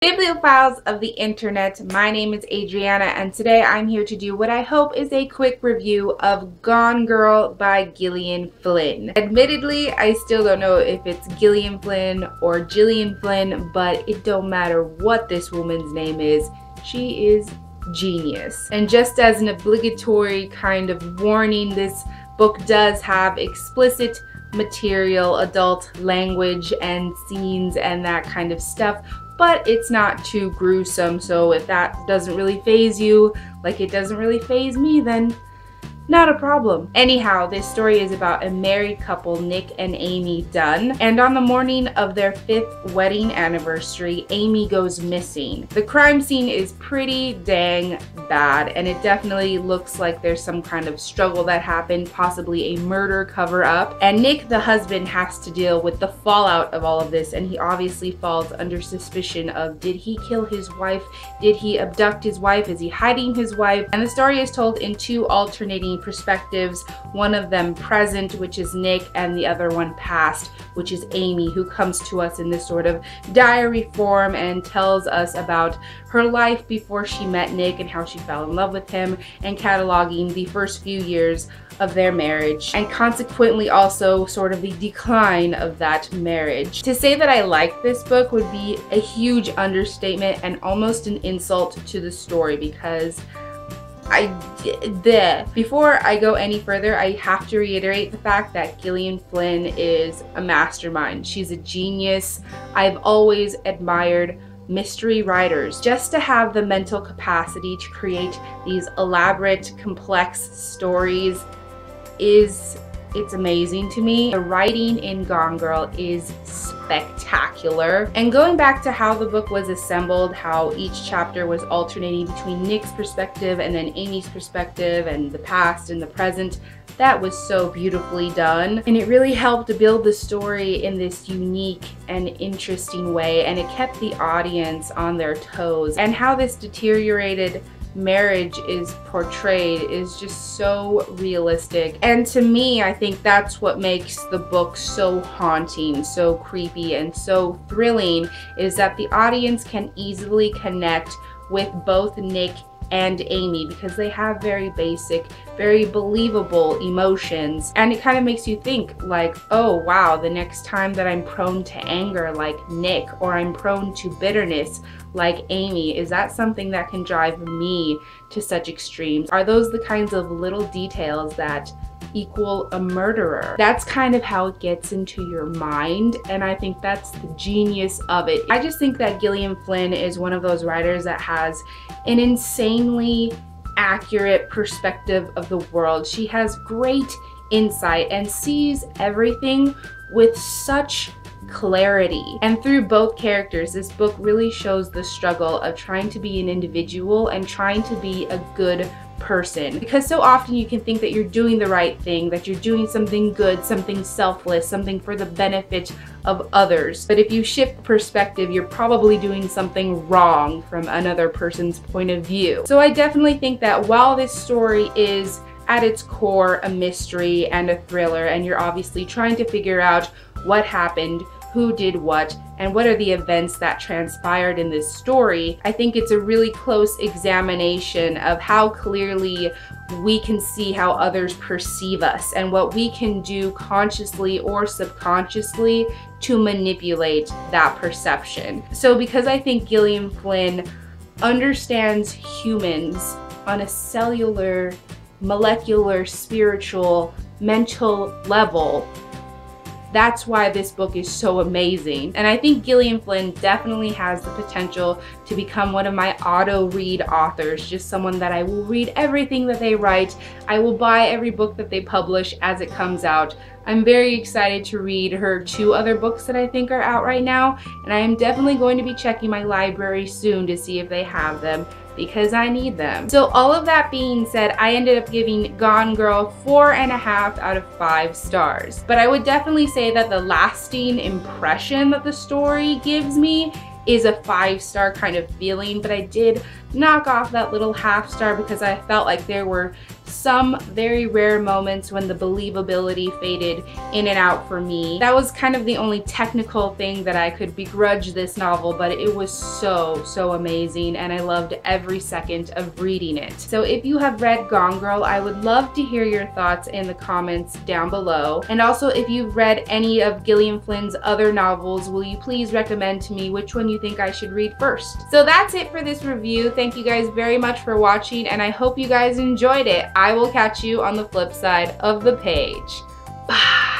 Bibliophiles of the internet, my name is Adriana and today I'm here to do what I hope is a quick review of Gone Girl by Gillian Flynn. Admittedly, I still don't know if it's Gillian Flynn or Gillian Flynn, but it don't matter what this woman's name is, she is genius. And just as an obligatory kind of warning, this book does have explicit material, adult language and scenes and that kind of stuff, but it's not too gruesome, so if that doesn't really faze you, like it doesn't really faze me, then not a problem. Anyhow, this story is about a married couple, Nick and Amy Dunn, and on the morning of their 5th wedding anniversary, Amy goes missing. The crime scene is pretty dang bad, and it definitely looks like there's some kind of struggle that happened, possibly a murder cover-up, and Nick, the husband, has to deal with the fallout of all of this, and he obviously falls under suspicion of, did he kill his wife? Did he abduct his wife? Is he hiding his wife? And the story is told in 2 alternating perspectives, one of them present, which is Nick, and the other one past, which is Amy, who comes to us in this sort of diary form and tells us about her life before she met Nick and how she fell in love with him, and cataloging the first few years of their marriage and consequently also sort of the decline of that marriage. To say that I like this book would be a huge understatement and almost an insult to the story, because before I go any further, I have to reiterate the fact that Gillian Flynn is a mastermind. She's a genius. I've always admired mystery writers. Just to have the mental capacity to create these elaborate, complex stories it's amazing to me. The writing in Gone Girl is spectacular. And going back to how the book was assembled, how each chapter was alternating between Nick's perspective and then Amy's perspective and the past and the present, that was so beautifully done. And it really helped to build the story in this unique and interesting way, and it kept the audience on their toes. And how this deteriorated marriage is portrayed is just so realistic, and to me I think that's what makes the book so haunting, so creepy and so thrilling, is that the audience can easily connect with both Nick and Amy because they have very basic, very believable emotions, and it kind of makes you think like, oh wow, the next time that I'm prone to anger like Nick, or I'm prone to bitterness like Amy, is that something that can drive me to such extremes? Are those the kinds of little details that equal a murderer? That's kind of how it gets into your mind, and I think that's the genius of it. I just think that Gillian Flynn is one of those writers that has an insanely accurate perspective of the world. She has great insight and sees everything with such clarity. And through both characters, this book really shows the struggle of trying to be an individual and trying to be a good person, because so often you can think that you're doing the right thing, that you're doing something good, something selfless, something for the benefit of others, but if you shift perspective, you're probably doing something wrong from another person's point of view. So I definitely think that while this story is at its core a mystery and a thriller, and you're obviously trying to figure out what happened, who did what, and what are the events that transpired in this story, I think it's a really close examination of how clearly we can see how others perceive us and what we can do consciously or subconsciously to manipulate that perception. So because I think Gillian Flynn understands humans on a cellular, molecular, spiritual, mental level, that's why this book is so amazing. And I think Gillian Flynn definitely has the potential to become one of my auto-read authors, just someone that I will read everything that they write. I will buy every book that they publish as it comes out. I'm very excited to read her 2 other books that I think are out right now, and I am definitely going to be checking my library soon to see if they have them, because I need them. So all of that being said, I ended up giving Gone Girl 4.5 out of 5 stars. But I would definitely say that the lasting impression that the story gives me is a 5-star kind of feeling, but I did knock off that little half star because I felt like there were some very rare moments when the believability faded in and out for me. That was kind of the only technical thing that I could begrudge this novel, but it was so amazing, and I loved every second of reading it. So if you have read Gone Girl, I would love to hear your thoughts in the comments down below. And also, if you've read any of Gillian Flynn's other novels, will you please recommend to me which one you think I should read first? So that's it for this review. Thank you guys very much for watching, and I hope you guys enjoyed it. I will catch you on the flip side of the page. Bye.